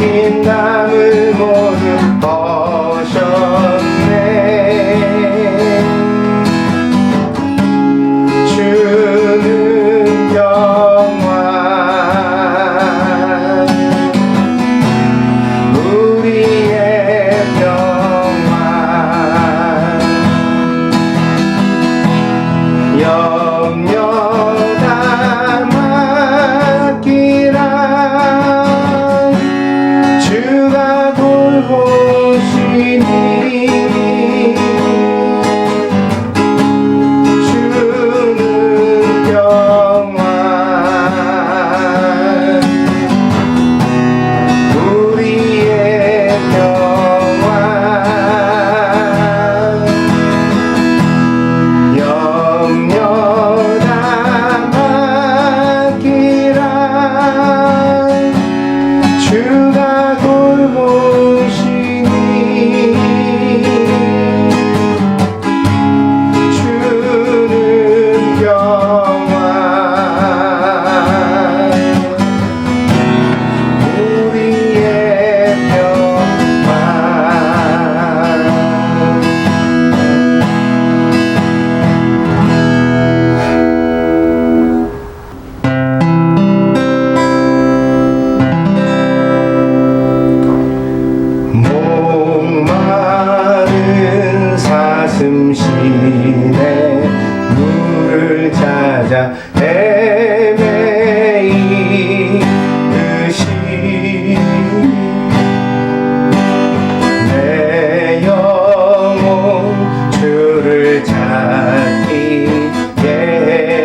긴 담을 모두 벗었네. 주는 평화 우리의 평화 염려다 맡기라. 주가 돌보시니 주는 평화 우리의 평화 염려다 맡기라. 주가 돌보시니 주는 평화 우리의 평화. 목마른 사슴 시내 물을 찾아 헤매이듯이 내 영혼 주를 찾기에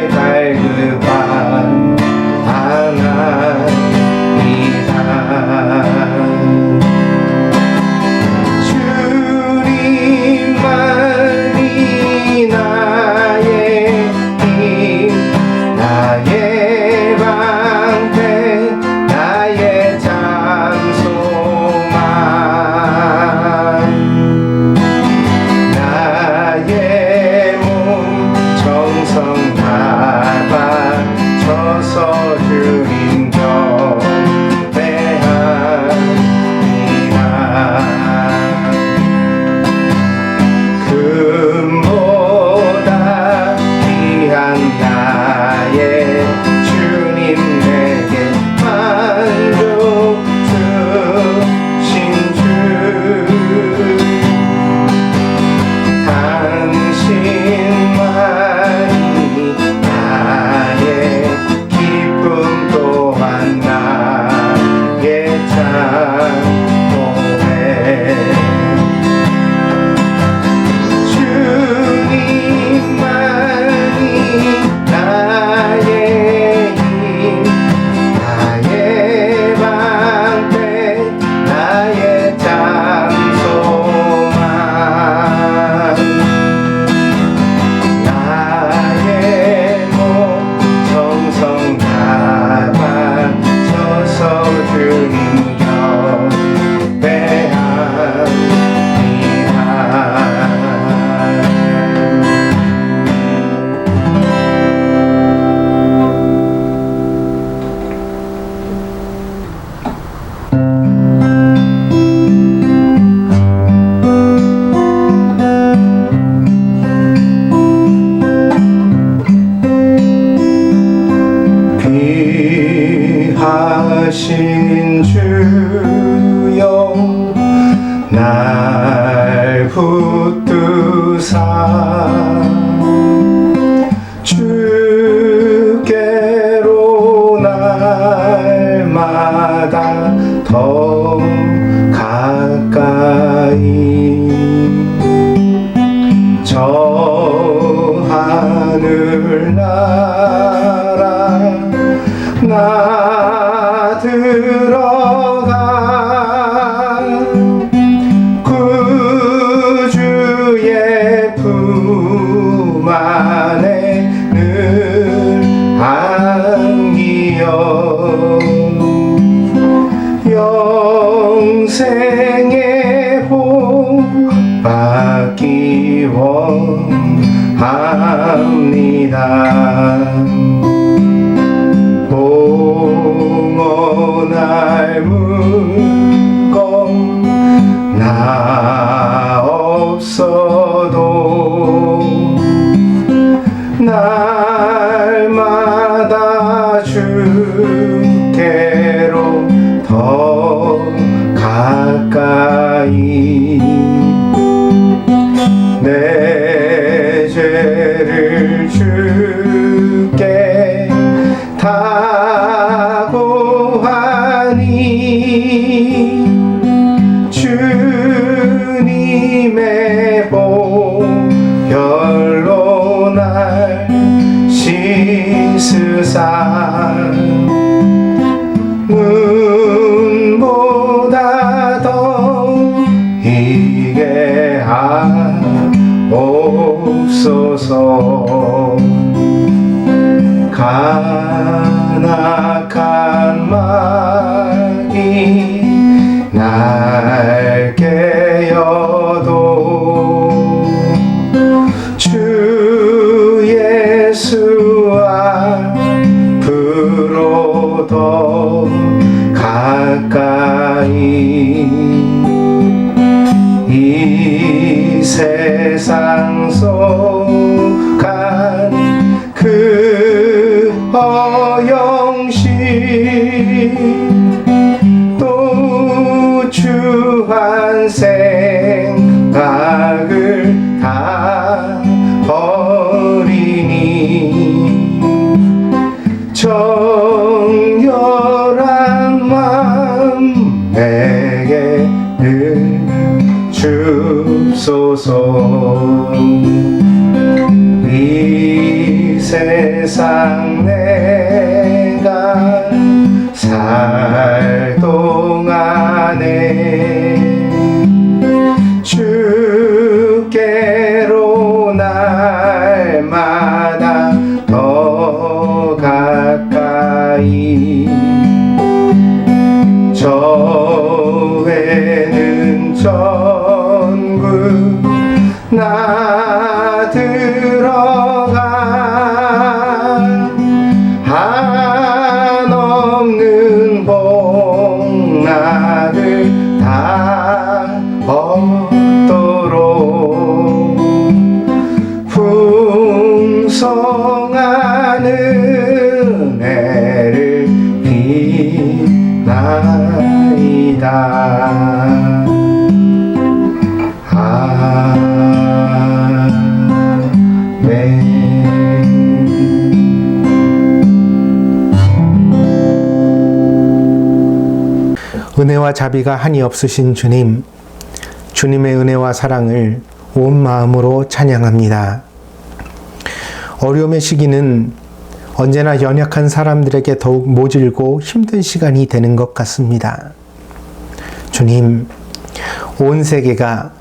갈급하나이다. 주님만이 나의 힘, 나의 방패, 나의 장소만. 나의 몸 정성 다 바쳐서 주님 경배합니다. 금보다 귀한 나의 주님 내게 만족 주신 주. 당신만이 나의 기쁨 또한 나의 찬송해. 주님만이 나의 힘, 나의 방패, 나의 장소만. 나의 몸 정성 다 바쳐서 주님 귀하신 주여 날 붙드사 주께로 날마다 더 가까이 저 하늘나라 나 들어가 구주의 품 안에 늘 안기어 영생의 복 받기 원합니다. 봉헌할 문 날개여도 주 예수 앞으로 더 가까이 이 세상 속한 그 허영심 또 주한 생각을 다 버리니 정결한 마음 내게 늘 주소서. 이 세상 내가 살 동안에 주께로 날마다 더 가까이 저에는 천국 나 들어가 한없는 복락을 다 얻도록 풍성한 은혜를 비나이다. 은혜와 자비가 한이 없으신 주님, 주님의 은혜와 사랑을 온 마음으로 찬양합니다. 어려움의 시기는 언제나 연약한 사람들에게 더욱 모질고 힘든 시간이 되는 것 같습니다. 주님, 온 세계가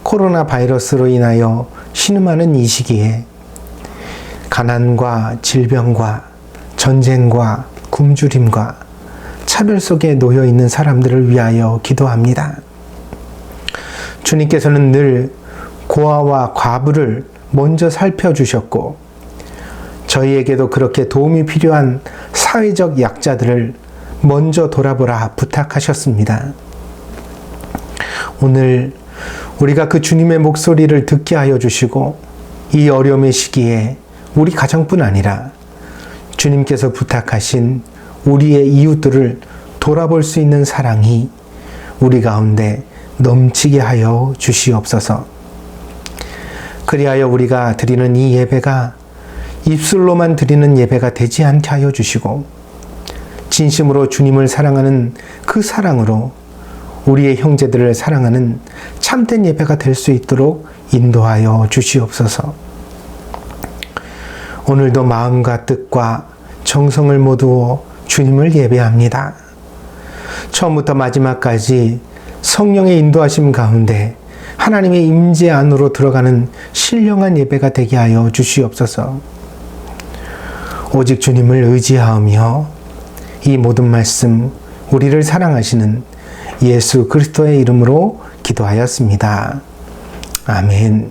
코로나 바이러스로 인하여 신음하는 이 시기에 가난과 질병과 전쟁과 굶주림과 차별 속에 놓여 있는 사람들을 위하여 기도합니다. 주님께서는 늘 고아와 과부를 먼저 살펴주셨고 저희에게도 그렇게 도움이 필요한 사회적 약자들을 먼저 돌아보라 부탁하셨습니다. 오늘 우리가 그 주님의 목소리를 듣게 하여 주시고 이 어려움의 시기에 우리 가정뿐 아니라 주님께서 부탁하신 우리의 이웃들을 돌아볼 수 있는 사랑이 우리 가운데 넘치게 하여 주시옵소서. 그리하여 우리가 드리는 이 예배가 입술로만 드리는 예배가 되지 않게 하여 주시고 진심으로 주님을 사랑하는 그 사랑으로 우리의 형제들을 사랑하는 참된 예배가 될 수 있도록 인도하여 주시옵소서. 오늘도 마음과 뜻과 정성을 모두 주님을 예배합니다. 처음부터 마지막까지 성령의 인도하심 가운데 하나님의 임재 안으로 들어가는 신령한 예배가 되게 하여 주시옵소서. 오직 주님을 의지하며 이 모든 말씀 우리를 사랑하시는 예수 그리스도의 이름으로 기도하였습니다. 아멘.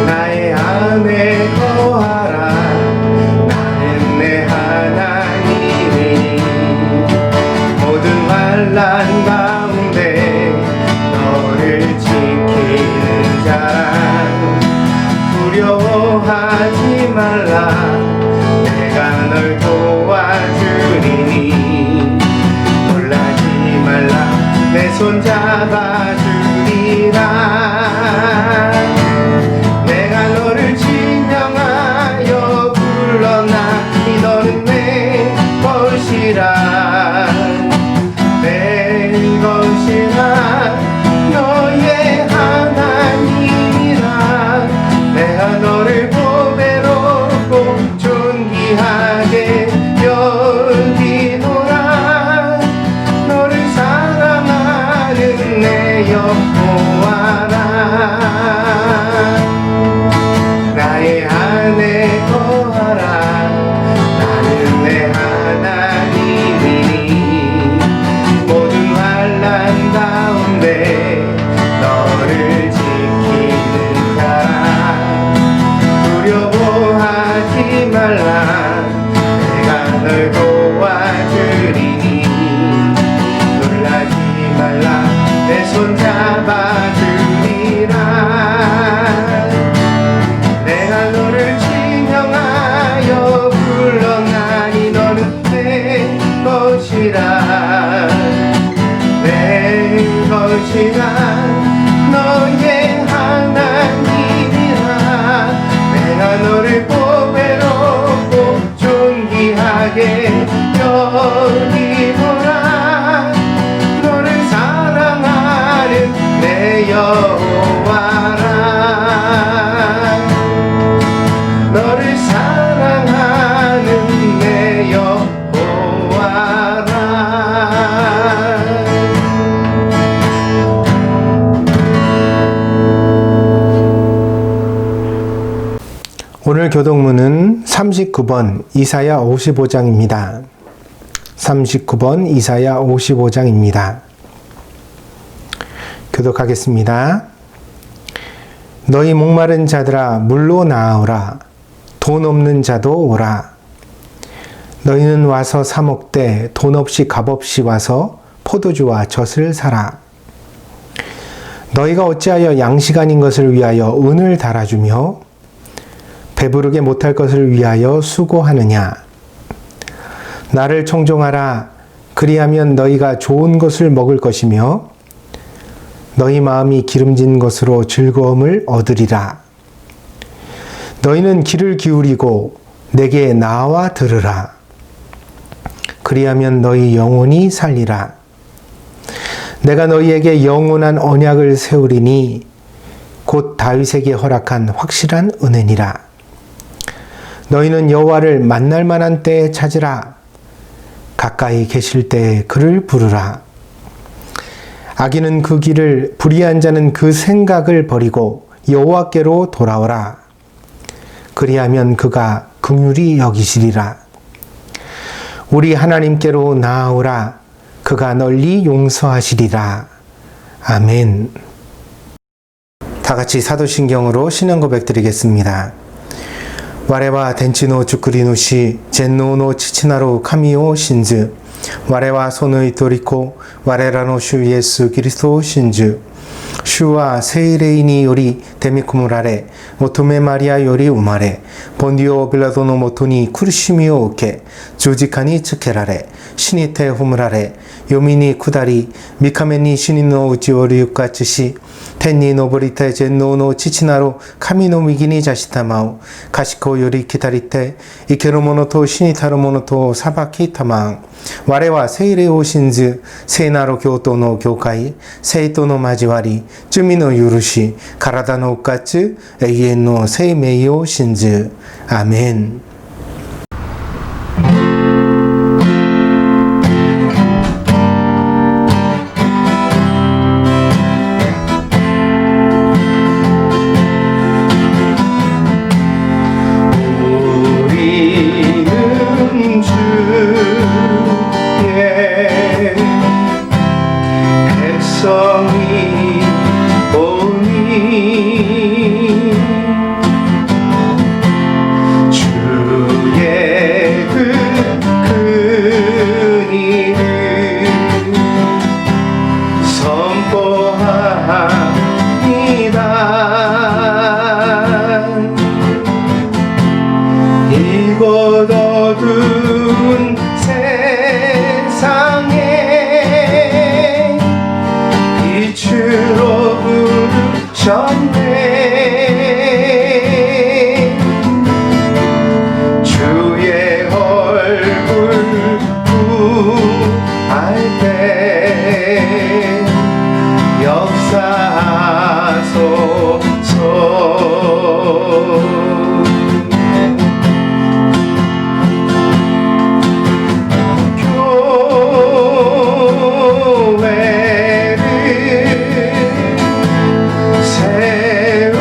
나의 안에 거하라. 나는 내 하나님이니 모든 환난 가운데 너를 지키는 자라. 두려워하지 말라. 내가 널 도와주리니 놀라지 말라. 내 손 잡아주리라. 내가 너를 진정하여 불러나니 너는 내 것이라. 내 것이라. 너의 하나님이라. 내가 너를 보배롭고 존귀하게 여기노라. 너를 사랑하는 내 여신아 너의 하나님이라 내가 너를 보배롭고 존귀하게 여기노라 너를 사랑하는 내 여호와라 너를 사랑하는 내 여호와라 오늘 교독문은 39번 이사야 55장입니다. 39번 이사야 55장입니다. 교독하겠습니다. 너희 목마른 자들아 물로 나아오라. 돈 없는 자도 오라. 너희는 와서 사 먹되 돈 없이 값 없이 와서 포도주와 젖을 사라. 너희가 어찌하여 양식 아닌 것을 위하여 은을 달아주며 배부르게 못할 것을 위하여 수고하느냐. 나를 청종하라. 그리하면 너희가 좋은 것을 먹을 것이며 너희 마음이 기름진 것으로 즐거움을 얻으리라. 너희는 귀를 기울이고 내게 나와 들으라. 그리하면 너희 영혼이 살리라. 내가 너희에게 영원한 언약을 세우리니 곧 다윗에게 허락한 확실한 은혜니라. 너희는 여호와를 만날 만한 때에 찾으라. 가까이 계실 때에 그를 부르라. 악인은 그 길을 불의한 자는 그 생각을 버리고 여호와께로 돌아오라. 그리하면 그가 긍휼히 여기시리라. 우리 하나님께로 나아오라. 그가 널리 용서하시리라. 아멘. 다 같이 사도신경으로 신앙 고백 드리겠습니다. 와레와 덴치노 주크리누시 젠노노 치치나로 카미오 신즈 와레와 소노이 도리코 와레라노 슈 예수 그리스도 신즈 슈와 세이레이니 요리 데미쿠무라레 오토메 마리아 요리 우마레 본디오 빌라도노 모토니 쿠르시미오 오케 조지카니 츠케라레 시니테 후무라레 요미니 쿠다리 미카메니 시니노 우지오리 유카츠시 텐니 노보리테 젠노노 치치나로 카미노 미기니 자시타마오 가시코 요리 기다리테 이케로모노토 시니타로모노토 사바키 타망 와레와 세이레오 신즈 세나로 교토노 교카이 세이토노 마지와리 쯔미노 유루시 가라다노 우카츠 에이엔노 세이메이오 신즈 아멘. 우리는 주의 백성이 오니 주의 그 큰 일을 선포합니다. 이곳 어두운 세상에 빛으로 부르셨네. 주의 얼굴 구할 때 역사하소서. 교회를 세우시고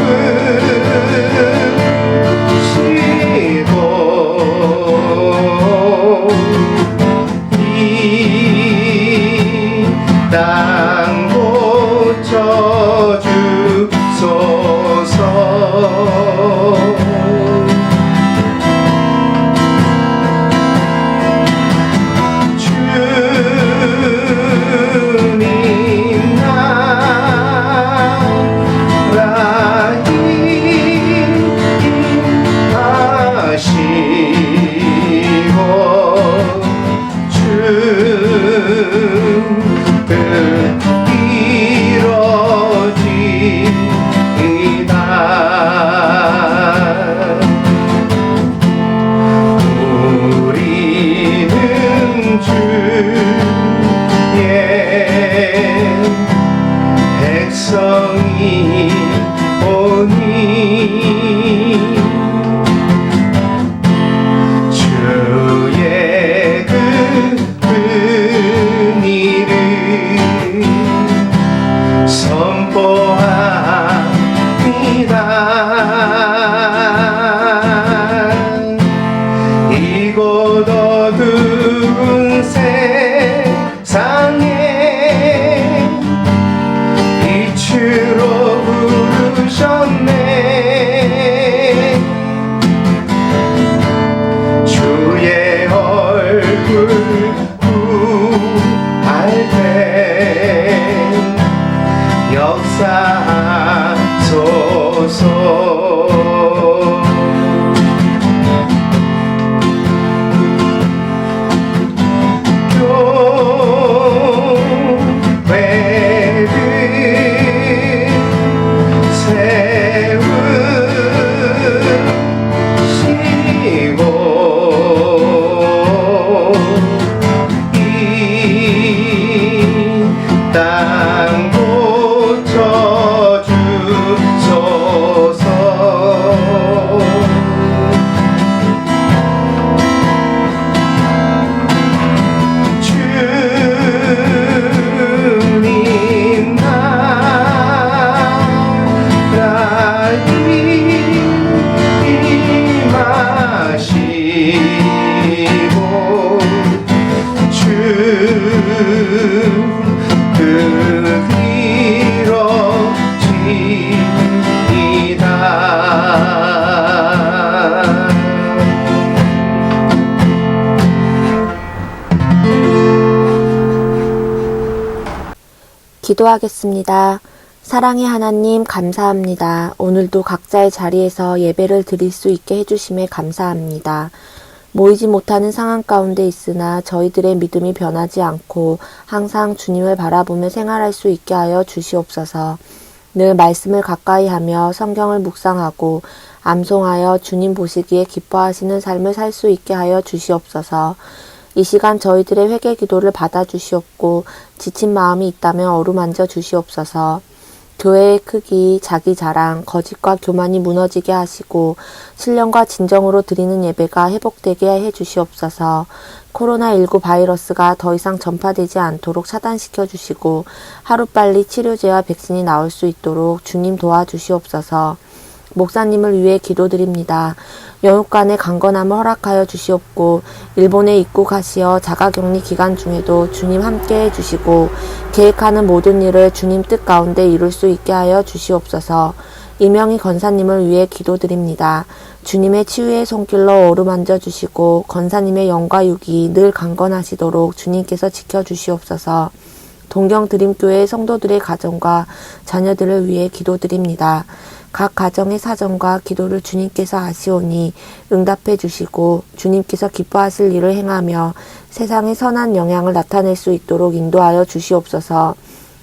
기도하겠습니다. 사랑의 하나님 감사합니다. 오늘도 각자의 자리에서 예배를 드릴 수 있게 해주심에 감사합니다. 모이지 못하는 상황 가운데 있으나 저희들의 믿음이 변하지 않고 항상 주님을 바라보며 생활할 수 있게 하여 주시옵소서. 늘 말씀을 가까이 하며 성경을 묵상하고 암송하여 주님 보시기에 기뻐하시는 삶을 살 수 있게 하여 주시옵소서. 이 시간 저희들의 회개 기도를 받아주시옵고 지친 마음이 있다면 어루만져 주시옵소서. 교회의 크기, 자기 자랑, 거짓과 교만이 무너지게 하시고 신령과 진정으로 드리는 예배가 회복되게 해 주시옵소서. 코로나19 바이러스가 더 이상 전파되지 않도록 차단시켜 주시고 하루빨리 치료제와 백신이 나올 수 있도록 주님 도와주시옵소서. 목사님을 위해 기도드립니다. 영육간의 강건함을 허락하여 주시옵고 일본에 입국하시어 자가격리 기간 중에도 주님 함께해 주시고 계획하는 모든 일을 주님 뜻 가운데 이룰 수 있게 하여 주시옵소서. 이명희 권사님을 위해 기도드립니다. 주님의 치유의 손길로 어루만져 주시고 권사님의 영과 육이 늘 강건하시도록 주님께서 지켜주시옵소서. 동경드림교회 성도들의 가정과 자녀들을 위해 기도드립니다. 각 가정의 사정과 기도를 주님께서 아시오니 응답해 주시고 주님께서 기뻐하실 일을 행하며 세상에 선한 영향을 나타낼 수 있도록 인도하여 주시옵소서.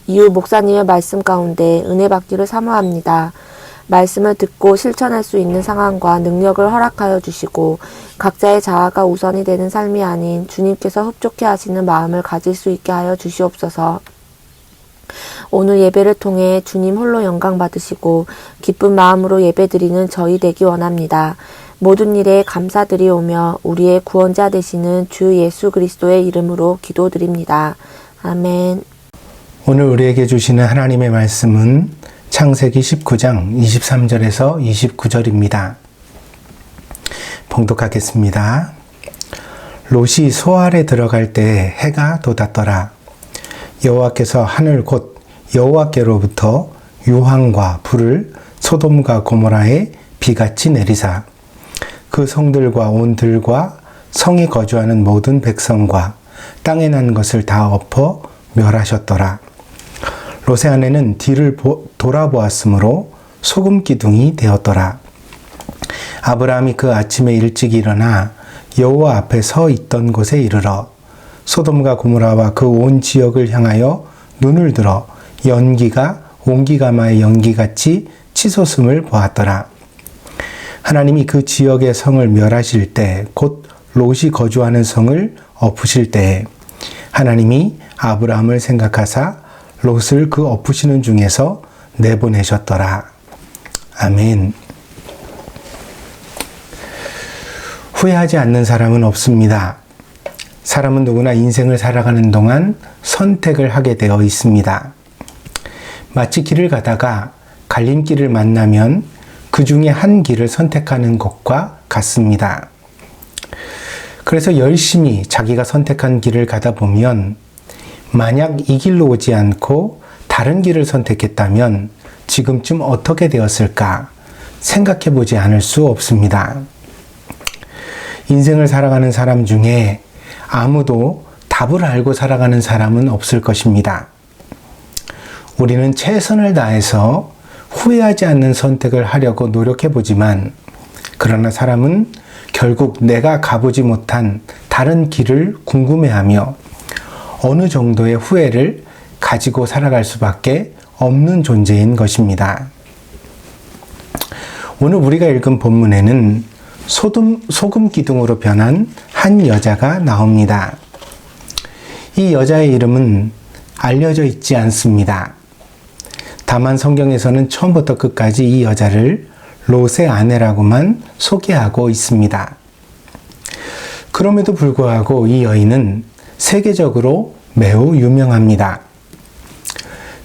이후 목사님의 말씀 가운데 은혜 받기를 사모합니다. 말씀을 듣고 실천할 수 있는 상황과 능력을 허락하여 주시고 각자의 자아가 우선이 되는 삶이 아닌 주님께서 흡족해 하시는 마음을 가질 수 있게 하여 주시옵소서. 오늘 예배를 통해 주님 홀로 영광 받으시고 기쁜 마음으로 예배드리는 저희 되기 원합니다. 모든 일에 감사드리오며 우리의 구원자 되시는 주 예수 그리스도의 이름으로 기도드립니다. 아멘. 오늘 우리에게 주시는 하나님의 말씀은 창세기 19장 23절에서 29절입니다. 봉독하겠습니다. 롯이 소알에 들어갈 때 해가 돋았더라. 여호와께서 하늘 곧 여호와께로부터 유황과 불을 소돔과 고모라에 비같이 내리사 그 성들과 온 들과 성에 거주하는 모든 백성과 땅에 난 것을 다 엎어 멸하셨더라. 롯의 아내는 뒤를 돌아보았으므로 소금 기둥이 되었더라. 아브라함이 그 아침에 일찍 일어나 여호와 앞에 서 있던 곳에 이르러 소돔과 고모라와 그 온 지역을 향하여 눈을 들어 연기가 온기가마의 연기같이 치솟음을 보았더라. 하나님이 그 지역의 성을 멸하실 때 곧 롯이 거주하는 성을 엎으실 때에 하나님이 아브라함을 생각하사 롯을 그 엎으시는 중에서 내보내셨더라. 아멘. 후회하지 않는 사람은 없습니다. 사람은 누구나 인생을 살아가는 동안 선택을 하게 되어 있습니다. 마치 길을 가다가 갈림길을 만나면 그 중에 한 길을 선택하는 것과 같습니다. 그래서 열심히 자기가 선택한 길을 가다 보면 만약 이 길로 오지 않고 다른 길을 선택했다면 지금쯤 어떻게 되었을까 생각해 보지 않을 수 없습니다. 인생을 살아가는 사람 중에 아무도 답을 알고 살아가는 사람은 없을 것입니다. 우리는 최선을 다해서 후회하지 않는 선택을 하려고 노력해 보지만 그러나 사람은 결국 내가 가보지 못한 다른 길을 궁금해하며 어느 정도의 후회를 가지고 살아갈 수밖에 없는 존재인 것입니다. 오늘 우리가 읽은 본문에는 소금 기둥으로 변한 한 여자가 나옵니다. 이 여자의 이름은 알려져 있지 않습니다. 다만 성경에서는 처음부터 끝까지 이 여자를 롯의 아내라고만 소개하고 있습니다. 그럼에도 불구하고 이 여인은 세계적으로 매우 유명합니다.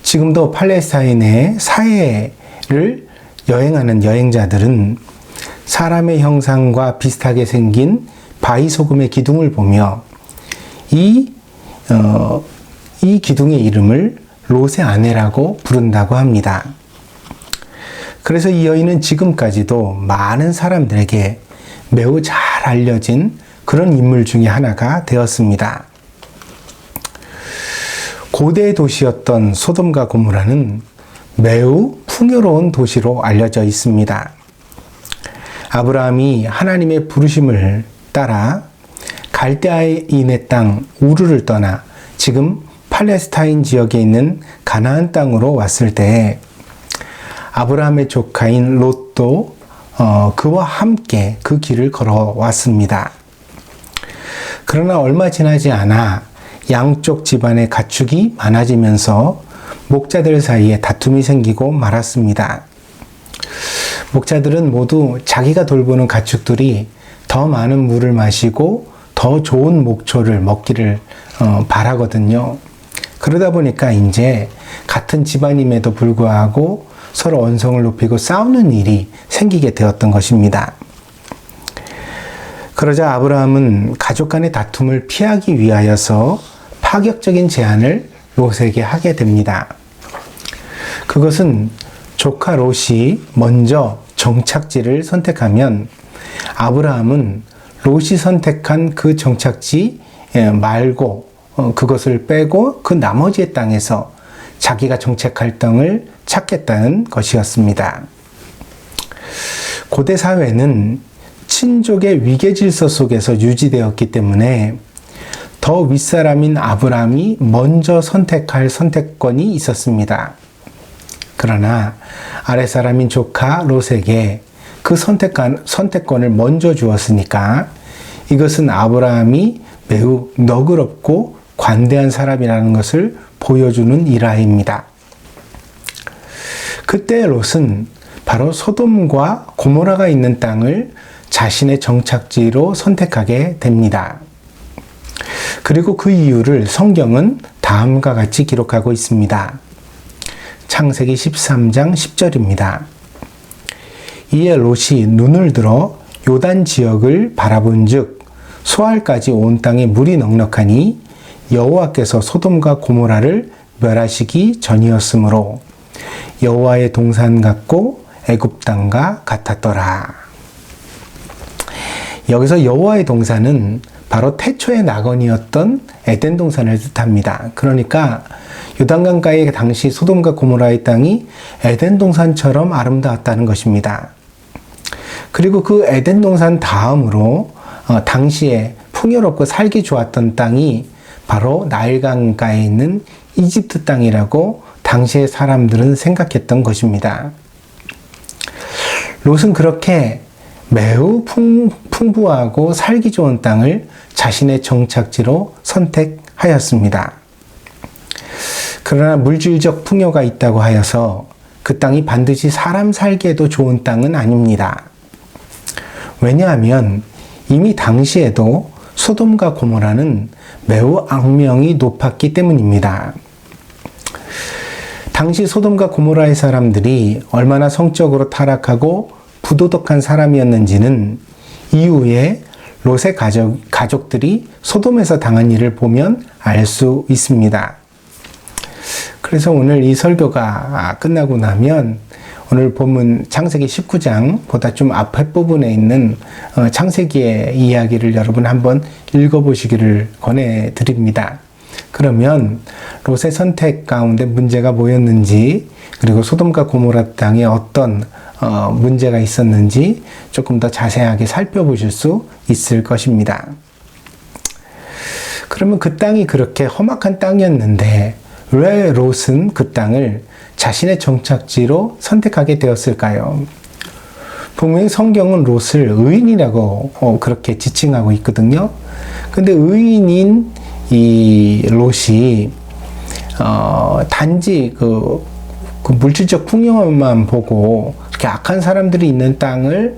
지금도 팔레스타인의 사해를 여행하는 여행자들은 사람의 형상과 비슷하게 생긴 바위소금의 기둥을 보며 이 기둥의 이름을 롯의 아내라고 부른다고 합니다. 그래서 이 여인은 지금까지도 많은 사람들에게 매우 잘 알려진 그런 인물 중에 하나가 되었습니다. 고대 도시였던 소돔과 고모라는 매우 풍요로운 도시로 알려져 있습니다. 아브라함이 하나님의 부르심을 따라 갈대아인의 땅 우르를 떠나 지금 팔레스타인 지역에 있는 가나안 땅으로 왔을 때 아브라함의 조카인 롯도 그와 함께 그 길을 걸어왔습니다. 그러나 얼마 지나지 않아 양쪽 집안의 가축이 많아지면서 목자들 사이에 다툼이 생기고 말았습니다. 목자들은 모두 자기가 돌보는 가축들이 더 많은 물을 마시고 더 좋은 목초를 먹기를 바라거든요. 그러다 보니까 이제 같은 집안임에도 불구하고 서로 언성을 높이고 싸우는 일이 생기게 되었던 것입니다. 그러자 아브라함은 가족 간의 다툼을 피하기 위하여서 파격적인 제안을 롯에게 하게 됩니다. 그것은 조카 롯이 먼저 정착지를 선택하면 아브라함은 롯이 선택한 그 정착지 말고 그것을 빼고 그 나머지의 땅에서 자기가 정착할 땅을 찾겠다는 것이었습니다. 고대 사회는 친족의 위계 질서 속에서 유지되었기 때문에 더 윗사람인 아브라함이 먼저 선택할 선택권이 있었습니다. 그러나 아랫사람인 조카 롯에게 그 선택권을 먼저 주었으니까 이것은 아브라함이 매우 너그럽고 관대한 사람이라는 것을 보여주는 일화입니다. 그때 롯은 바로 소돔과 고모라가 있는 땅을 자신의 정착지로 선택하게 됩니다. 그리고 그 이유를 성경은 다음과 같이 기록하고 있습니다. 창세기 13장 10절입니다. 이에 롯이 눈을 들어 요단 지역을 바라본즉 소알까지 온 땅에 물이 넉넉하니 여호와께서 소돔과 고모라를 멸하시기 전이었으므로 여호와의 동산 같고 애굽 땅과 같았더라. 여기서 여호와의 동산은 바로 태초의 낙원이었던 에덴 동산을 뜻합니다. 그러니까 요단강가의 당시 소돔과 고모라의 땅이 에덴 동산처럼 아름다웠다는 것입니다. 그리고 그 에덴 동산 다음으로 당시에 풍요롭고 살기 좋았던 땅이 바로 나일강가에 있는 이집트 땅이라고 당시의 사람들은 생각했던 것입니다. 롯은 그렇게 매우 풍부하고 살기 좋은 땅을 자신의 정착지로 선택하였습니다. 그러나 물질적 풍요가 있다고 하여서 그 땅이 반드시 사람 살기에도 좋은 땅은 아닙니다. 왜냐하면 이미 당시에도 소돔과 고모라는 매우 악명이 높았기 때문입니다. 당시 소돔과 고모라의 사람들이 얼마나 성적으로 타락하고 부도덕한 사람이었는지는 이후에 롯의 가족들이 소돔에서 당한 일을 보면 알 수 있습니다. 그래서 오늘 이 설교가 끝나고 나면 오늘 본문 창세기 19장보다 좀 앞에 부분에 있는 창세기의 이야기를 여러분 한번 읽어보시기를 권해드립니다. 그러면 롯의 선택 가운데 문제가 뭐였는지, 그리고 소돔과 고모라 땅에 어떤 문제가 있었는지 조금 더 자세하게 살펴보실 수 있을 것입니다. 그러면 그 땅이 그렇게 험악한 땅이었는데 왜 롯은 그 땅을 자신의 정착지로 선택하게 되었을까요? 분명히 성경은 롯을 의인이라고 그렇게 지칭하고 있거든요. 근데 의인인 이 롯이 단지 그 물질적 풍요만 보고 이렇게 악한 사람들이 있는 땅을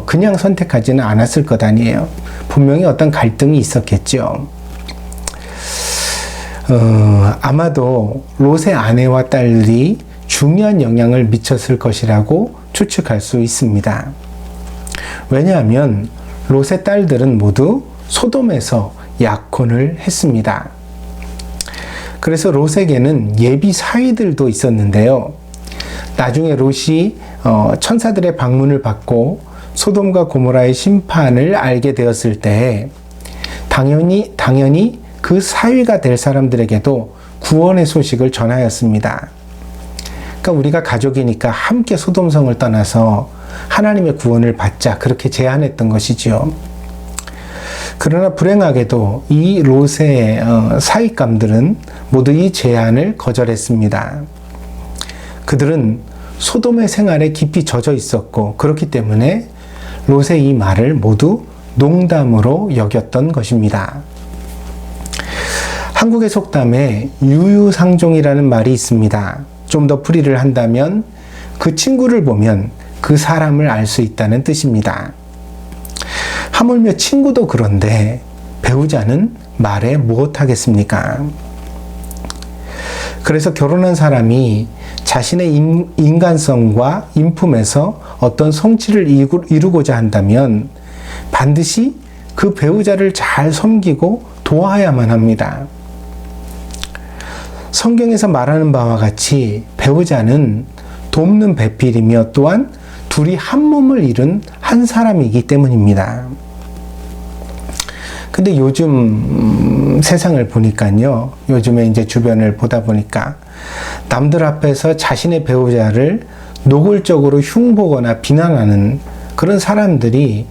그냥 선택하지는 않았을 것 아니에요. 분명히 어떤 갈등이 있었겠죠. 아마도 롯의 아내와 딸들이 중요한 영향을 미쳤을 것이라고 추측할 수 있습니다. 왜냐하면 롯의 딸들은 모두 소돔에서 약혼을 했습니다. 그래서 롯에게는 예비 사위들도 있었는데요. 나중에 롯이 천사들의 방문을 받고 소돔과 고모라의 심판을 알게 되었을 때 당연히 그 사위가 될 사람들에게도 구원의 소식을 전하였습니다. 그러니까 우리가 가족이니까 함께 소돔성을 떠나서 하나님의 구원을 받자, 그렇게 제안했던 것이지요. 그러나 불행하게도 이 롯의 사익감들은 모두 이 제안을 거절했습니다. 그들은 소돔의 생활에 깊이 젖어 있었고, 그렇기 때문에 롯의 이 말을 모두 농담으로 여겼던 것입니다. 한국의 속담에 유유상종이라는 말이 있습니다. 좀 더 풀이를 한다면 그 친구를 보면 그 사람을 알 수 있다는 뜻입니다. 하물며 친구도 그런데 배우자는 말해 무엇하겠습니까? 그래서 결혼한 사람이 자신의 인간성과 인품에서 어떤 성취를 이루고자 한다면 반드시 그 배우자를 잘 섬기고 도와야만 합니다. 성경에서 말하는 바와 같이 배우자는 돕는 배필이며 또한 둘이 한 몸을 이룬 한 사람이기 때문입니다. 근데 요즘 세상을 보니까요, 요즘에 이제 주변을 보다 보니까 남들 앞에서 자신의 배우자를 노골적으로 흉보거나 비난하는 그런 사람들이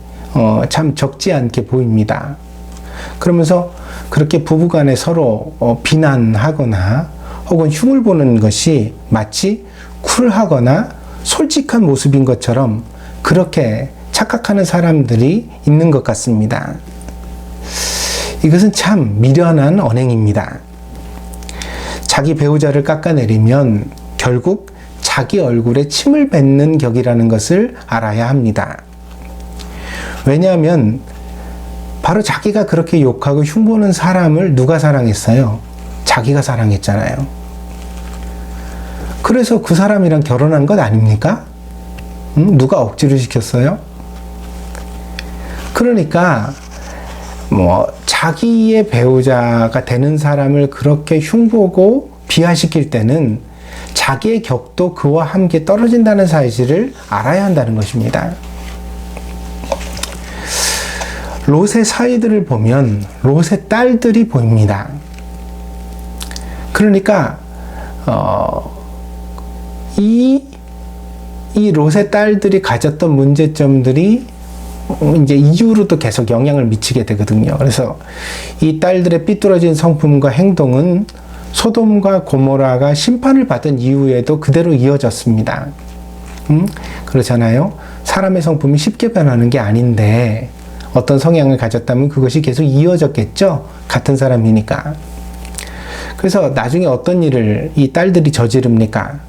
참 적지 않게 보입니다. 그러면서 그렇게 부부간에 서로 비난하거나 혹은 흉을 보는 것이 마치 쿨하거나 솔직한 모습인 것처럼 그렇게 착각하는 사람들이 있는 것 같습니다. 이것은 참 미련한 언행입니다. 자기 배우자를 깎아내리면 결국 자기 얼굴에 침을 뱉는 격이라는 것을 알아야 합니다. 왜냐하면 바로 자기가 그렇게 욕하고 흉보는 사람을 누가 사랑했어요? 자기가 사랑했잖아요. 그래서 그 사람이랑 결혼한 것 아닙니까? 누가 억지로 시켰어요? 그러니까 자기의 배우자가 되는 사람을 그렇게 흉보고 비하시킬 때는 자기의 격도 그와 함께 떨어진다는 사실을 알아야 한다는 것입니다. 롯의 사이들을 보면 롯의 딸들이 보입니다. 그러니까 이 롯의 딸들이 가졌던 문제점들이 이제 이후로도 계속 영향을 미치게 되거든요. 그래서 이 딸들의 삐뚤어진 성품과 행동은 소돔과 고모라가 심판을 받은 이후에도 그대로 이어졌습니다. 그렇잖아요. 사람의 성품이 쉽게 변하는 게 아닌데 어떤 성향을 가졌다면 그것이 계속 이어졌겠죠. 같은 사람이니까. 그래서 나중에 어떤 일을 이 딸들이 저지릅니까?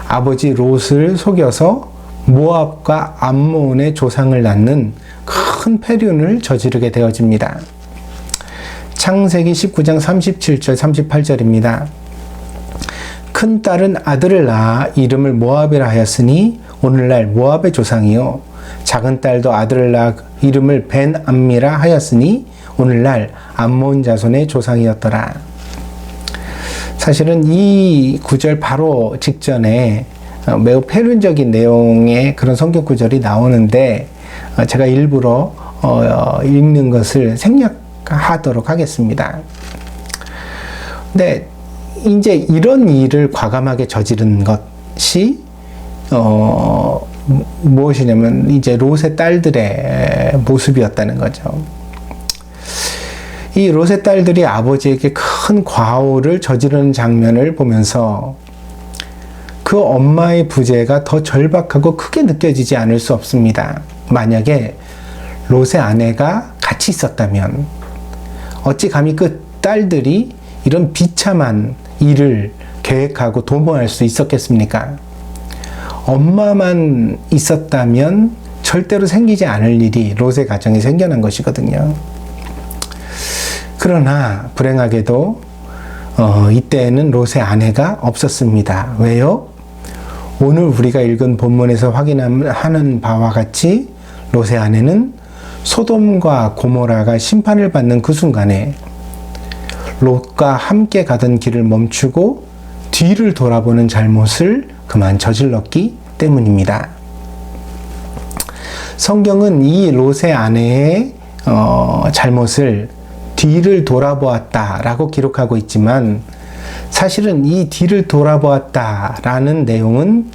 아버지 롯을 속여서 모압과 암몬의 조상을 낳는 큰 패륜을 저지르게 되어집니다. 창세기 19장 37절 38절입니다. 큰 딸은 아들을 낳아 이름을 모압이라 하였으니 오늘날 모압의 조상이요, 작은 딸도 아들을 낳아 이름을 벤 암미라 하였으니 오늘날 암몬 자손의 조상이었더라. 사실은 이 구절 바로 직전에 매우 패륜적인 내용의 그런 성경 구절이 나오는데 제가 일부러 읽는 것을 생략하도록 하겠습니다. 근데 이제 이런 일을 과감하게 저지른 것이 무엇이냐면 이제 롯의 딸들의 모습이었다는 거죠. 이 롯의 딸들이 아버지에게 큰 과오를 저지르는 장면을 보면서 그 엄마의 부재가 더 절박하고 크게 느껴지지 않을 수 없습니다. 만약에 롯의 아내가 같이 있었다면 어찌 감히 그 딸들이 이런 비참한 일을 계획하고 도모할 수 있었겠습니까? 엄마만 있었다면 절대로 생기지 않을 일이 롯의 가정에 생겨난 것이거든요. 그러나 불행하게도 이때에는 롯의 아내가 없었습니다. 왜요? 오늘 우리가 읽은 본문에서 확인하는 바와 같이 롯의 아내는 소돔과 고모라가 심판을 받는 그 순간에 롯과 함께 가던 길을 멈추고 뒤를 돌아보는 잘못을 그만 저질렀기 때문입니다. 성경은 이 롯의 아내의 잘못을 뒤를 돌아보았다라고 기록하고 있지만 사실은 이 뒤를 돌아보았다라는 내용은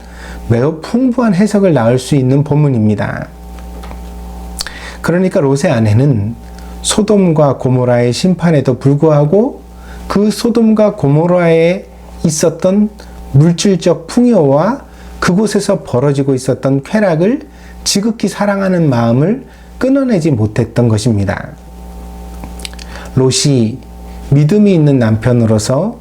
매우 풍부한 해석을 낳을 수 있는 본문입니다. 그러니까 롯의 아내는 소돔과 고모라의 심판에도 불구하고 그 소돔과 고모라에 있었던 물질적 풍요와 그곳에서 벌어지고 있었던 쾌락을 지극히 사랑하는 마음을 끊어내지 못했던 것입니다. 롯이 믿음이 있는 남편으로서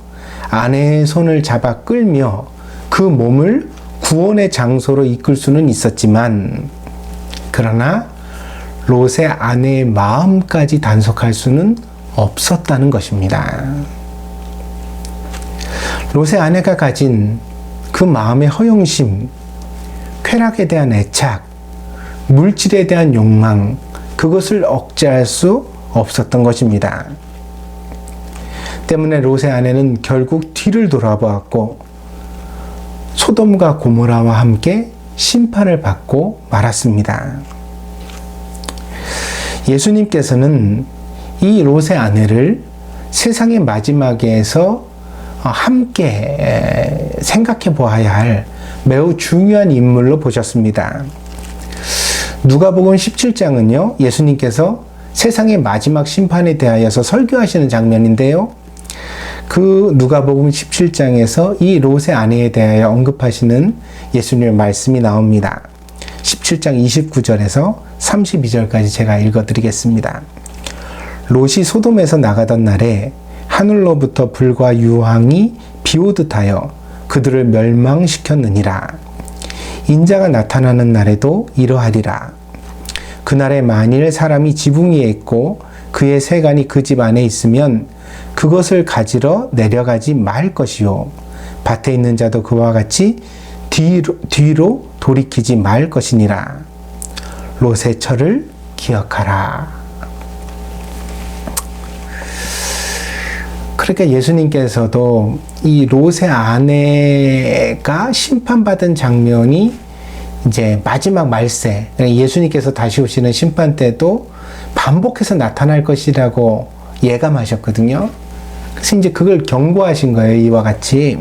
아내의 손을 잡아 끌며 그 몸을 구원의 장소로 이끌 수는 있었지만, 그러나 롯의 아내의 마음까지 단속할 수는 없었다는 것입니다. 롯의 아내가 가진 그 마음의 허영심, 쾌락에 대한 애착, 물질에 대한 욕망, 그것을 억제할 수 없었던 것입니다. 때문에 롯의 아내는 결국 뒤를 돌아보았고 소돔과 고모라와 함께 심판을 받고 말았습니다. 예수님께서는 이 롯의 아내를 세상의 마지막에서 함께 생각해 보아야 할 매우 중요한 인물로 보셨습니다. 누가복음 17장은요, 예수님께서 세상의 마지막 심판에 대하여서 설교하시는 장면인데요. 그 누가복음 17장에서 이 롯의 아내에 대하여 언급하시는 예수님의 말씀이 나옵니다. 17장 29절에서 32절까지 제가 읽어드리겠습니다. 롯이 소돔에서 나가던 날에 하늘로부터 불과 유황이 비오듯 하여 그들을 멸망시켰느니라. 인자가 나타나는 날에도 이러하리라. 그날에 만일 사람이 지붕 위에 있고 그의 세간이 그 집 안에 있으면 그것을 가지러 내려가지 말 것이요, 밭에 있는 자도 그와 같이 뒤로 돌이키지 말 것이니라. 롯의 철을 기억하라. 그러니까 예수님께서도 이 롯의 아내가 심판받은 장면이 이제 마지막 말세, 예수님께서 다시 오시는 심판 때도 반복해서 나타날 것이라고 예감하셨거든요. 그래서 이제 그걸 경고하신 거예요. 이와 같이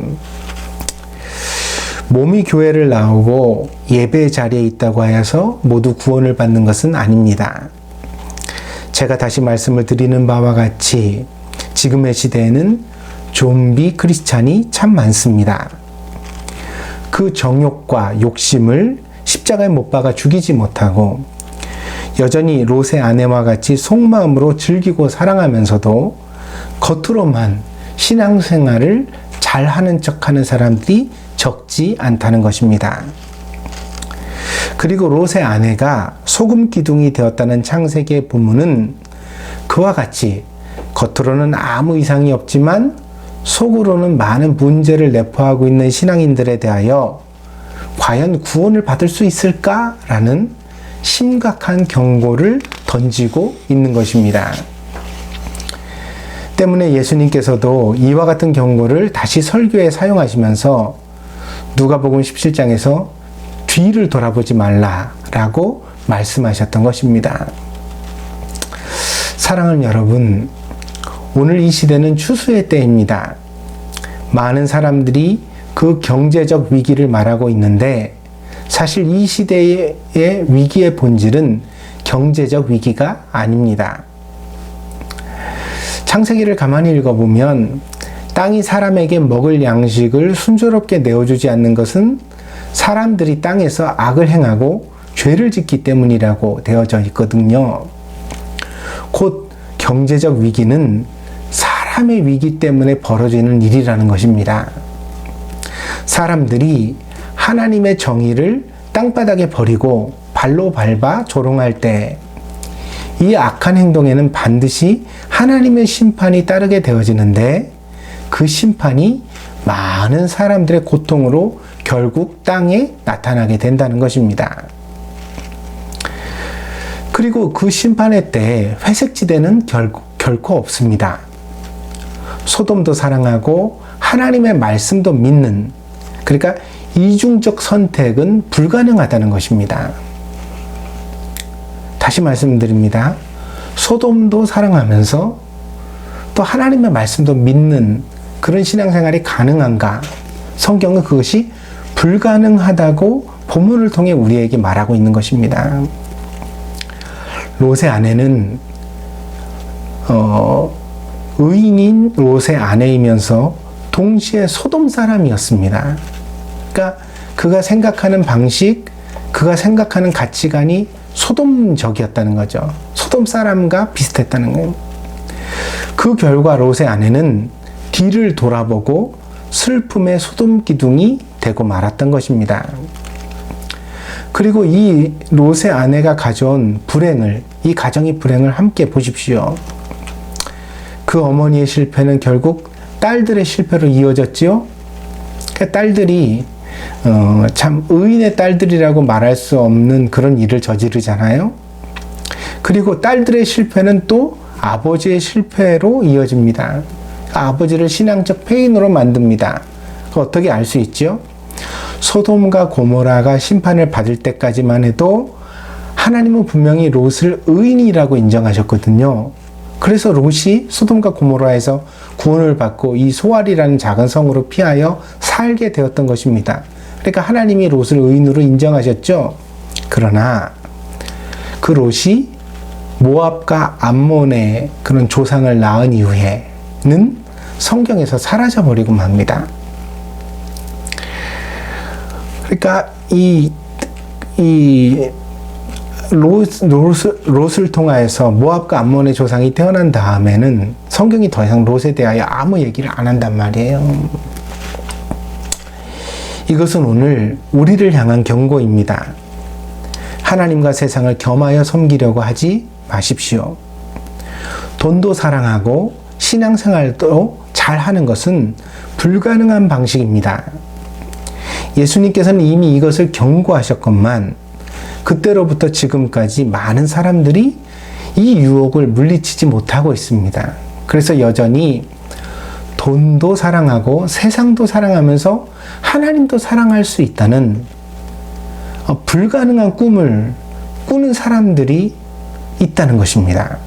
몸이 교회를 나오고 예배 자리에 있다고 하여서 모두 구원을 받는 것은 아닙니다. 제가 다시 말씀을 드리는 바와 같이 지금의 시대에는 좀비 크리스찬이 참 많습니다. 그 정욕과 욕심을 십자가에 못 박아 죽이지 못하고 여전히 롯의 아내와 같이 속마음으로 즐기고 사랑하면서도 겉으로만 신앙생활을 잘하는 척하는 사람들이 적지 않다는 것입니다. 그리고 롯의 아내가 소금 기둥이 되었다는 창세기의 본문은 그와 같이 겉으로는 아무 이상이 없지만 속으로는 많은 문제를 내포하고 있는 신앙인들에 대하여 과연 구원을 받을 수 있을까라는 심각한 경고를 던지고 있는 것입니다. 때문에 예수님께서도 이와 같은 경고를 다시 설교에 사용하시면서 누가복음 17장에서 뒤를 돌아보지 말라라고 말씀하셨던 것입니다. 사랑하는 여러분, 오늘 이 시대는 추수의 때입니다. 많은 사람들이 그 경제적 위기를 말하고 있는데 사실 이 시대의 위기의 본질은 경제적 위기가 아닙니다. 창세기를 가만히 읽어보면 땅이 사람에게 먹을 양식을 순조롭게 내어주지 않는 것은 사람들이 땅에서 악을 행하고 죄를 짓기 때문이라고 되어져 있거든요. 곧 경제적 위기는 사람의 위기 때문에 벌어지는 일이라는 것입니다. 사람들이 하나님의 정의를 땅바닥에 버리고 발로 밟아 조롱할 때 이 악한 행동에는 반드시 하나님의 심판이 따르게 되어지는데 그 심판이 많은 사람들의 고통으로 결국 땅에 나타나게 된다는 것입니다. 그리고 그 심판의 때 회색지대는 결코 없습니다. 소돔도 사랑하고 하나님의 말씀도 믿는, 그러니까 이중적 선택은 불가능하다는 것입니다. 다시 말씀드립니다. 소돔도 사랑하면서 또 하나님의 말씀도 믿는 그 그런 신앙생활이 가능한가? 성경은 그것이 불가능하다고 본문을 통해 우리에게 말하고 있는 것입니다. 롯의 아내는 의인인 롯의 아내이면서 동시에 소돔 사람이었습니다. 그러니까 그가 생각하는 방식, 그가 생각하는 가치관이 소돔적이었다는 거죠. 소돔 사람과 비슷했다는 거예요. 그 결과 롯의 아내는 뒤를 돌아보고 슬픔의 소돔 기둥이 되고 말았던 것입니다. 그리고 이 롯의 아내가 가져온 불행을, 이 가정의 불행을 함께 보십시오. 그 어머니의 실패는 결국 딸들의 실패로 이어졌지요. 그 딸들이 참 의인의 딸들이라고 말할 수 없는 그런 일을 저지르잖아요. 그리고 딸들의 실패는 또 아버지의 실패로 이어집니다. 아버지를 신앙적 폐인으로 만듭니다. 어떻게 알 수 있죠? 소돔과 고모라가 심판을 받을 때까지만 해도 하나님은 분명히 롯을 의인이라고 인정하셨거든요. 그래서 롯이 소돔과 고모라에서 구원을 받고 이 소알이라는 작은 성으로 피하여 살게 되었던 것입니다. 그러니까 하나님이 롯을 의인으로 인정하셨죠. 그러나 그 롯이 모압과 암몬의 그런 조상을 낳은 이후에는 성경에서 사라져버리고 맙니다. 그러니까 롯을 통하여서 모압과 암몬의 조상이 태어난 다음에는 성경이 더 이상 롯에 대하여 아무 얘기를 안 한단 말이에요. 이것은 오늘 우리를 향한 경고입니다. 하나님과 세상을 겸하여 섬기려고 하지 마십시오. 돈도 사랑하고 신앙생활도 잘하는 것은 불가능한 방식입니다. 예수님께서는 이미 이것을 경고하셨건만 그때로부터 지금까지 많은 사람들이 이 유혹을 물리치지 못하고 있습니다. 그래서 여전히 돈도 사랑하고 세상도 사랑하면서 하나님도 사랑할 수 있다는 불가능한 꿈을 꾸는 사람들이 있다는 것입니다.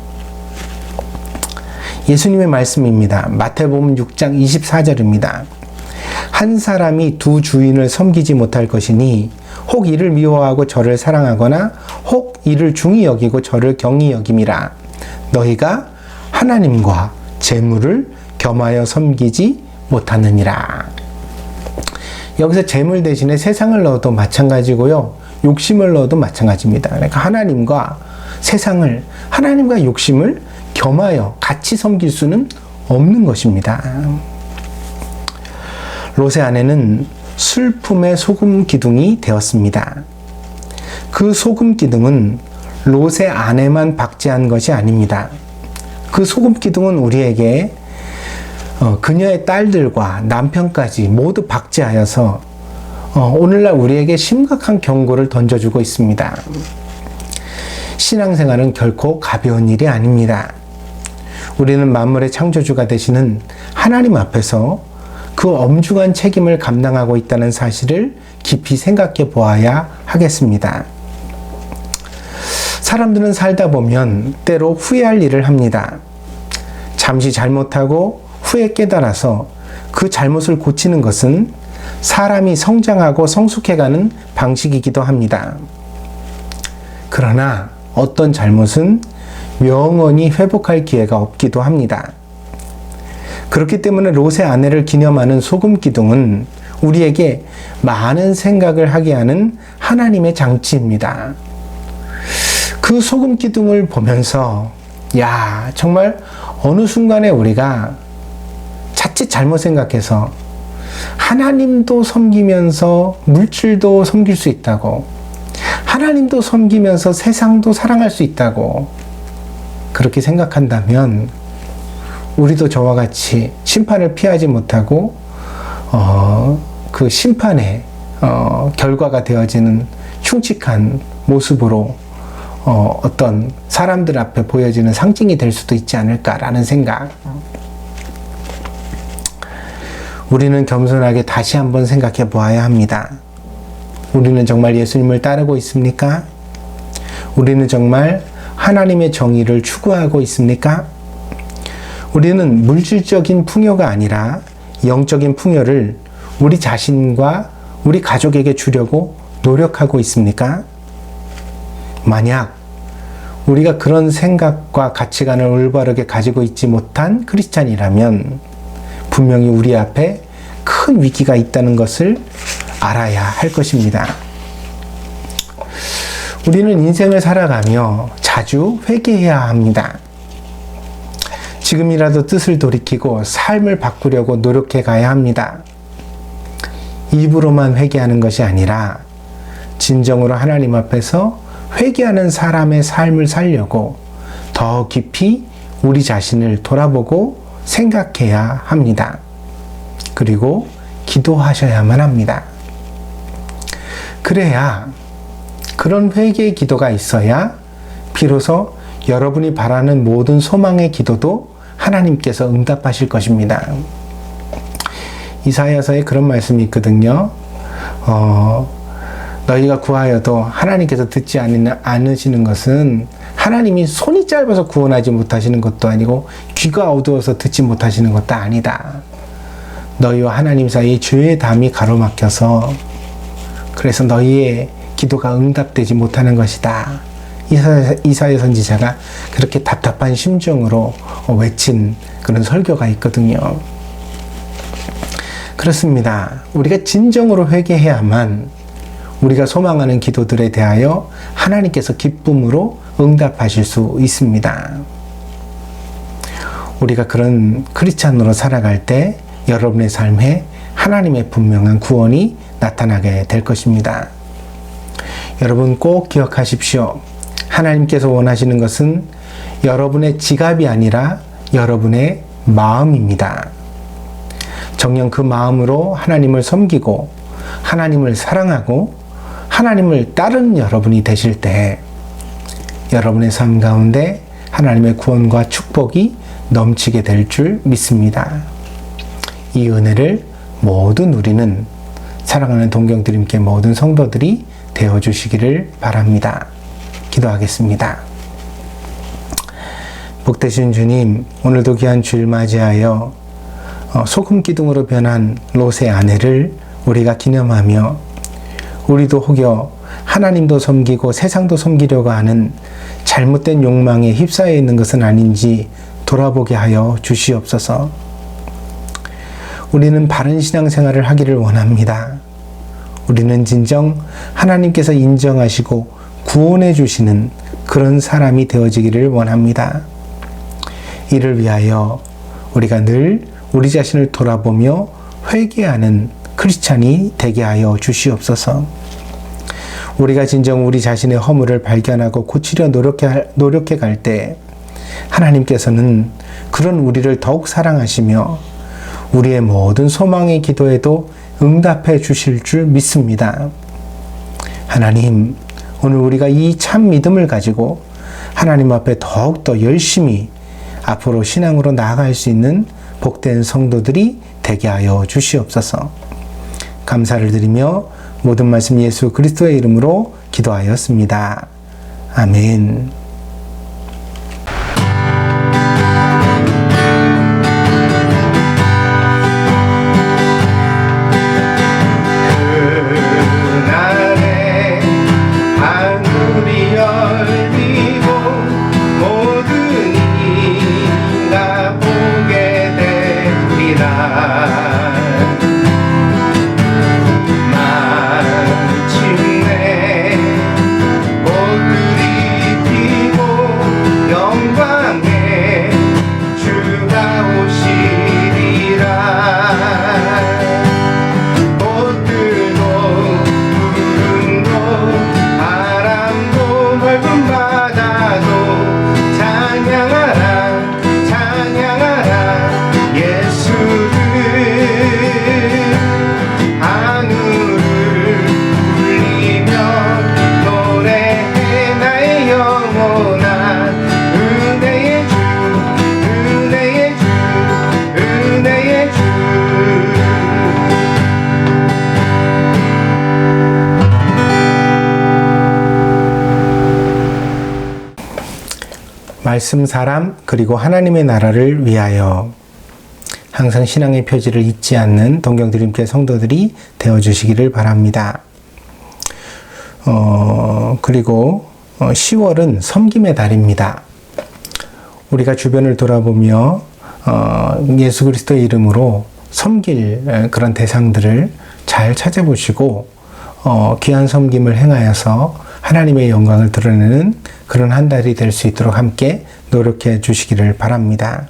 예수님의 말씀입니다. 마태복음 6장 24절입니다. 한 사람이 두 주인을 섬기지 못할 것이니 혹 이를 미워하고 저를 사랑하거나 혹 이를 중히 여기고 저를 경히 여김이라. 너희가 하나님과 재물을 겸하여 섬기지 못하느니라. 여기서 재물 대신에 세상을 넣어도 마찬가지고요. 욕심을 넣어도 마찬가지입니다. 그러니까 하나님과 세상을, 하나님과 욕심을 겸하여 같이 섬길 수는 없는 것입니다. 롯의 아내는 슬픔의 소금 기둥이 되었습니다. 그 소금 기둥은 롯의 아내만 박제한 것이 아닙니다. 그 소금 기둥은 우리에게 그녀의 딸들과 남편까지 모두 박제하여서 오늘날 우리에게 심각한 경고를 던져주고 있습니다. 신앙생활은 결코 가벼운 일이 아닙니다. 우리는 만물의 창조주가 되시는 하나님 앞에서 그 엄중한 책임을 감당하고 있다는 사실을 깊이 생각해 보아야 하겠습니다. 사람들은 살다 보면 때로 후회할 일을 합니다. 잠시 잘못하고 후에 깨달아서 그 잘못을 고치는 것은 사람이 성장하고 성숙해가는 방식이기도 합니다. 그러나 어떤 잘못은 영원히 회복할 기회가 없기도 합니다. 그렇기 때문에 롯의 아내를 기념하는 소금 기둥은 우리에게 많은 생각을 하게 하는 하나님의 장치입니다. 그 소금 기둥을 보면서 정말 어느 순간에 우리가 자칫 잘못 생각해서 하나님도 섬기면서 물질도 섬길 수 있다고, 하나님도 섬기면서 세상도 사랑할 수 있다고 그렇게 생각한다면 우리도 저와 같이 심판을 피하지 못하고 그 심판의 결과가 되어지는 흉측한 모습으로 어떤 사람들 앞에 보여지는 상징이 될 수도 있지 않을까라는 생각. 우리는 겸손하게 다시 한번 생각해 보아야 합니다. 우리는 정말 예수님을 따르고 있습니까? 우리는 정말 하나님의 정의를 추구하고 있습니까? 우리는 물질적인 풍요가 아니라 영적인 풍요를 우리 자신과 우리 가족에게 주려고 노력하고 있습니까? 만약 우리가 그런 생각과 가치관을 올바르게 가지고 있지 못한 크리스찬이라면 분명히 우리 앞에 큰 위기가 있다는 것을 알아야 할 것입니다. 우리는 인생을 살아가며 자주 회개해야 합니다. 지금이라도 뜻을 돌이키고 삶을 바꾸려고 노력해 가야 합니다. 입으로만 회개하는 것이 아니라 진정으로 하나님 앞에서 회개하는 사람의 삶을 살려고 더 깊이 우리 자신을 돌아보고 생각해야 합니다. 그리고 기도하셔야만 합니다. 그래야 그런 회개의 기도가 있어야 비로소 여러분이 바라는 모든 소망의 기도도 하나님께서 응답하실 것입니다. 이사야서에 그런 말씀이 있거든요. 너희가 구하여도 하나님께서 듣지 않으시는 것은 하나님이 손이 짧아서 구원하지 못하시는 것도 아니고 귀가 어두워서 듣지 못하시는 것도 아니다. 너희와 하나님 사이에 죄의 담이 가로막혀서 그래서 너희의 기도가 응답되지 못하는 것이다. 이사야 선지자가 그렇게 답답한 심정으로 외친 그런 설교가 있거든요. 그렇습니다. 우리가 진정으로 회개해야만 우리가 소망하는 기도들에 대하여 하나님께서 기쁨으로 응답하실 수 있습니다. 우리가 그런 크리스찬으로 살아갈 때 여러분의 삶에 하나님의 분명한 구원이 나타나게 될 것입니다. 여러분 꼭 기억하십시오. 하나님께서 원하시는 것은 여러분의 지갑이 아니라 여러분의 마음입니다. 정녕 그 마음으로 하나님을 섬기고 하나님을 사랑하고 하나님을 따르는 여러분이 되실 때 여러분의 삶 가운데 하나님의 구원과 축복이 넘치게 될 줄 믿습니다. 이 은혜를 모두 누리는 사랑하는 동경드림께 모든 성도들이 되어주시기를 바랍니다. 기도하겠습니다. 복되신 주님, 오늘도 귀한 주일 맞이하여 소금 기둥으로 변한 롯의 아내를 우리가 기념하며 우리도 혹여 하나님도 섬기고 세상도 섬기려고 하는 잘못된 욕망에 휩싸여 있는 것은 아닌지 돌아보게 하여 주시옵소서. 우리는 바른 신앙생활을 하기를 원합니다. 우리는 진정 하나님께서 인정하시고 구원해 주시는 그런 사람이 되어지기를 원합니다. 이를 위하여 우리가 늘 우리 자신을 돌아보며 회개하는 크리스찬이 되게 하여 주시옵소서. 우리가 진정 우리 자신의 허물을 발견하고 고치려 노력해 갈 때 하나님께서는 그런 우리를 더욱 사랑하시며 우리의 모든 소망의 기도에도 응답해 주실 줄 믿습니다. 하나님, 오늘 우리가 이 참 믿음을 가지고 하나님 앞에 더욱더 열심히 앞으로 신앙으로 나아갈 수 있는 복된 성도들이 되게 하여 주시옵소서. 감사를 드리며 모든 말씀 예수 그리스도의 이름으로 기도하였습니다. 아멘. 말씀 사람 그리고 하나님의 나라를 위하여 항상 신앙의 표지를 잊지 않는 동경드림교회 성도들이 되어주시기를 바랍니다. 그리고 10월은 섬김의 달입니다. 우리가 주변을 돌아보며 예수 그리스도의 이름으로 섬길 그런 대상들을 잘 찾아보시고 귀한 섬김을 행하여서 하나님의 영광을 드러내는 그런 한 달이 될 수 있도록 함께 노력해 주시기를 바랍니다.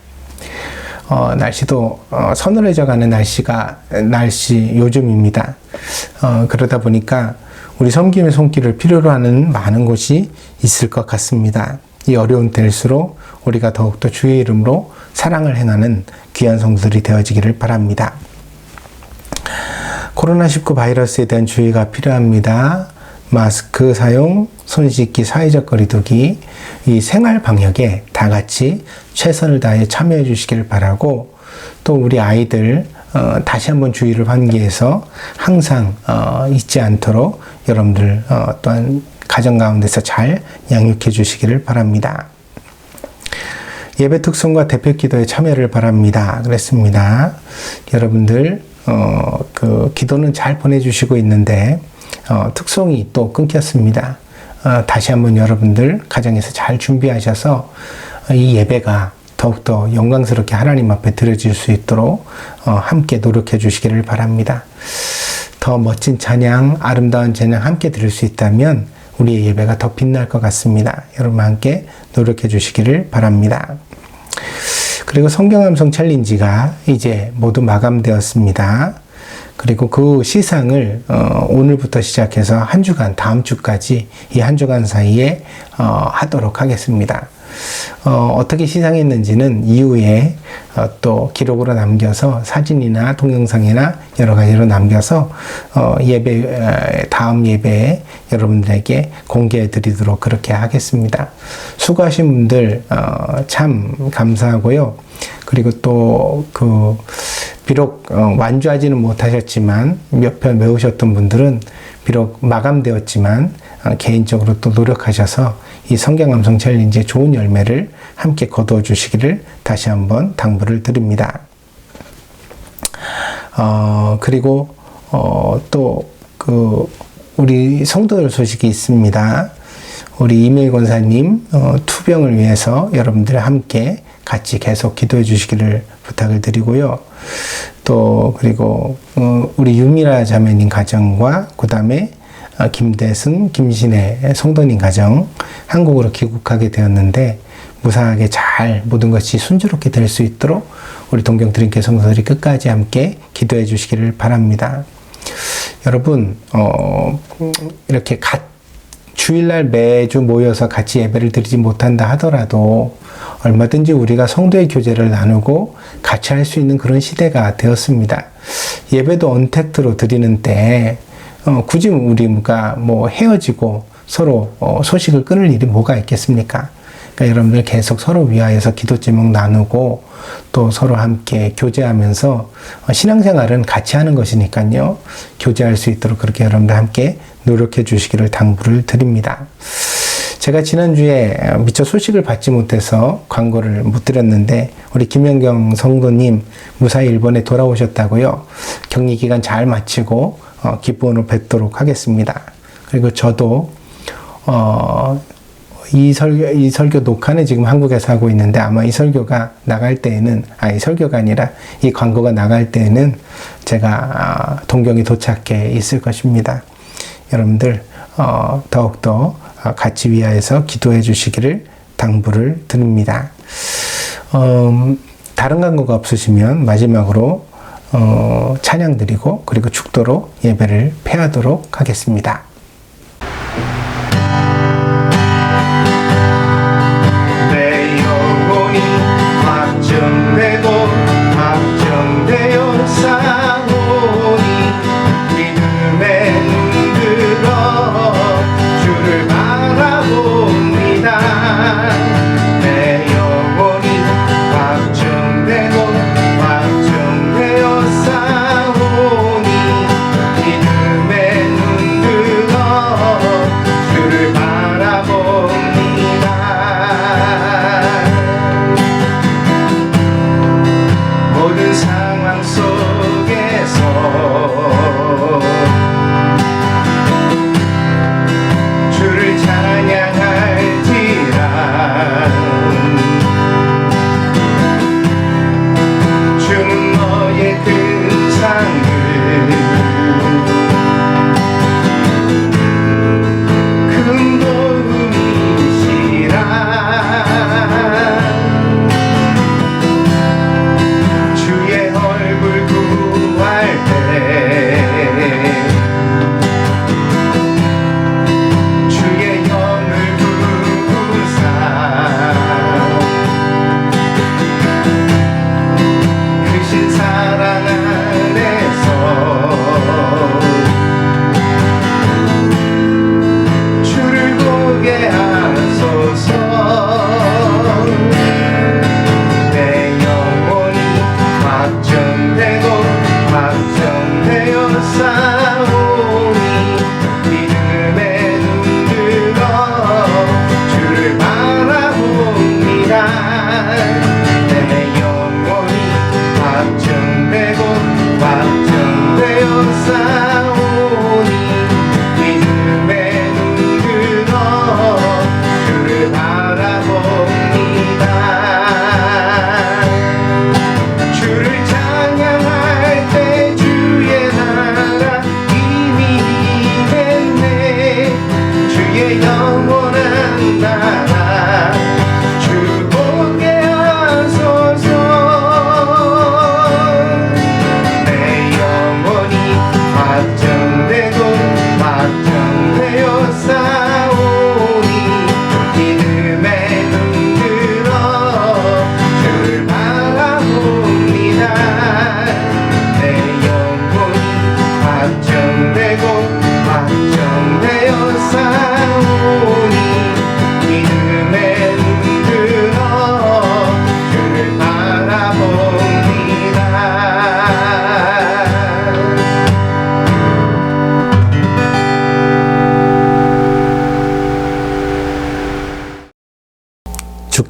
날씨도 서늘해져가는 날씨 요즘입니다. 그러다 보니까 우리 섬김의 손길을 필요로 하는 많은 곳이 있을 것 같습니다. 이 어려운 때일수록 우리가 더욱더 주의 이름으로 사랑을 행하는 귀한 성도들이 되어지기를 바랍니다. 코로나19 바이러스에 대한 주의가 필요합니다. 마스크 사용, 손 씻기, 사회적 거리 두기, 이 생활 방역에 다 같이 최선을 다해 참여해 주시기를 바라고, 또 우리 아이들 다시 한번 주의를 환기해서 항상 잊지 않도록 여러분들 또한 가정 가운데서 잘 양육해 주시기를 바랍니다. 예배 특송과 대표 기도에 참여를 바랍니다. 그랬습니다. 여러분들 그 기도는 잘 보내주시고 있는데 특송이 또 끊겼습니다. 다시 한번 여러분들 가정에서 잘 준비하셔서 이 예배가 더욱더 영광스럽게 하나님 앞에 드려질 수 있도록 함께 노력해 주시기를 바랍니다. 더 멋진 찬양, 아름다운 찬양 함께 드릴 수 있다면 우리의 예배가 더 빛날 것 같습니다. 여러분 함께 노력해 주시기를 바랍니다. 그리고 성경암송 챌린지가 이제 모두 마감되었습니다. 그리고 그 시상을 오늘부터 시작해서 한 주간, 다음 주까지 이 한 주간 사이에 하도록 하겠습니다. 어떻게 시상했는지는 이후에 또 기록으로 남겨서 사진이나 동영상이나 여러 가지로 남겨서 다음 예배에 여러분들에게 공개해 드리도록 그렇게 하겠습니다. 수고하신 분들 참 감사하고요. 그리고 또 비록 완주하지는 못하셨지만 몇 편 외우셨던 분들은 비록 마감되었지만 개인적으로 또 노력하셔서 이 성경암송 챌린지의 좋은 열매를 함께 거두어 주시기를 다시 한번 당부를 드립니다. 그리고 또 우리 성도들 소식이 있습니다. 우리 이메일 권사님 투병을 위해서 여러분들 함께 같이 계속 기도해 주시기를 부탁을 드리고요. 또 그리고 우리 유미라 자매님 가정과 그 다음에 김대승, 김신혜 성도님 가정 한국으로 귀국하게 되었는데 무사하게 잘 모든 것이 순조롭게 될 수 있도록 우리 동경드림교회 성도들이 끝까지 함께 기도해 주시기를 바랍니다. 여러분 이렇게 주일날 매주 모여서 같이 예배를 드리지 못한다 하더라도 얼마든지 우리가 성도의 교제를 나누고 같이 할 수 있는 그런 시대가 되었습니다. 예배도 언택트로 드리는 때 굳이 우리가 헤어지고 서로 소식을 끊을 일이 뭐가 있겠습니까? 그러니까 여러분들 계속 서로 위하여서 기도 제목 나누고 또 서로 함께 교제하면서 신앙생활은 같이 하는 것이니까요. 교제할 수 있도록 그렇게 여러분들 함께 노력해 주시기를 당부를 드립니다. 제가 지난주에 미처 소식을 받지 못해서 광고를 못 드렸는데 우리 김연경 성도님 무사히 일본에 돌아오셨다고요. 격리기간 잘 마치고 기쁨으로 뵙도록 하겠습니다. 그리고 저도 이 설교 녹화는 지금 한국에서 하고 있는데 아마 이 설교가 나갈 때에는 이 설교가 아니라 이 광고가 나갈 때에는 제가 동경에 도착해 있을 것입니다. 여러분들 더욱더 같이 위하여서 기도해 주시기를 당부를 드립니다. 다른 광고가 없으시면 마지막으로 찬양 드리고 그리고 축도로 예배를 폐하도록 하겠습니다. 내 영혼이 확정되고 확정되어 싸우니 믿음에 눈들어 주를 바라봅니다. 내 영혼이 확정되고 확정되어 싸우니 믿음에 눈들어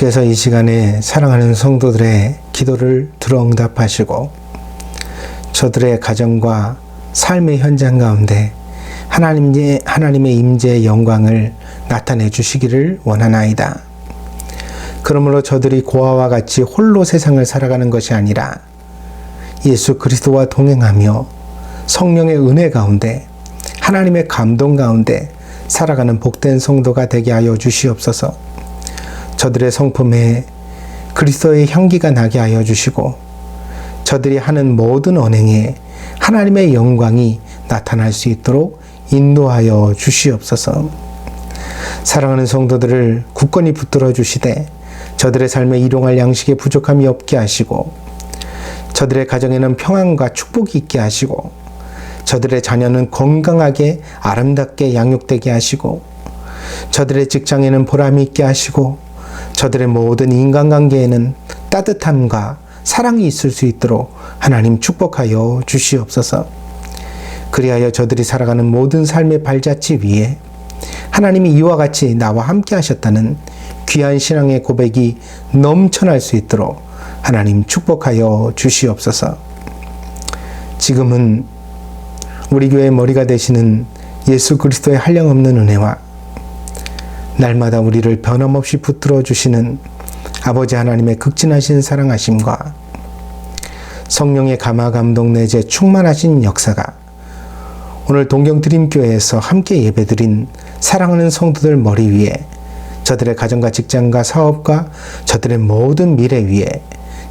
주께서 이 시간에 사랑하는 성도들의 기도를 들어 응답하시고 저들의 가정과 삶의 현장 가운데 하나님의 임재의 영광을 나타내 주시기를 원하나이다. 그러므로 저들이 고아와 같이 홀로 세상을 살아가는 것이 아니라 예수 그리스도와 동행하며 성령의 은혜 가운데 하나님의 감동 가운데 살아가는 복된 성도가 되게 하여 주시옵소서. 저들의 성품에 그리스도의 향기가 나게 하여 주시고 저들이 하는 모든 언행에 하나님의 영광이 나타날 수 있도록 인도하여 주시옵소서. 사랑하는 성도들을 굳건히 붙들어 주시되 저들의 삶에 일용할 양식에 부족함이 없게 하시고 저들의 가정에는 평안과 축복이 있게 하시고 저들의 자녀는 건강하게 아름답게 양육되게 하시고 저들의 직장에는 보람이 있게 하시고 저들의 모든 인간관계에는 따뜻함과 사랑이 있을 수 있도록 하나님 축복하여 주시옵소서. 그리하여 저들이 살아가는 모든 삶의 발자취 위에 하나님이 이와 같이 나와 함께 하셨다는 귀한 신앙의 고백이 넘쳐날 수 있도록 하나님 축복하여 주시옵소서. 지금은 우리 교회의 머리가 되시는 예수 그리스도의 한량없는 은혜와 날마다 우리를 변함없이 붙들어 주시는 아버지 하나님의 극진하신 사랑하심과 성령의 감화 감동 내재 충만하신 역사가 오늘 동경드림교회에서 함께 예배드린 사랑하는 성도들 머리 위에 저들의 가정과 직장과 사업과 저들의 모든 미래 위에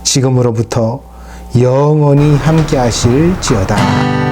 지금으로부터 영원히 함께 하실지어다.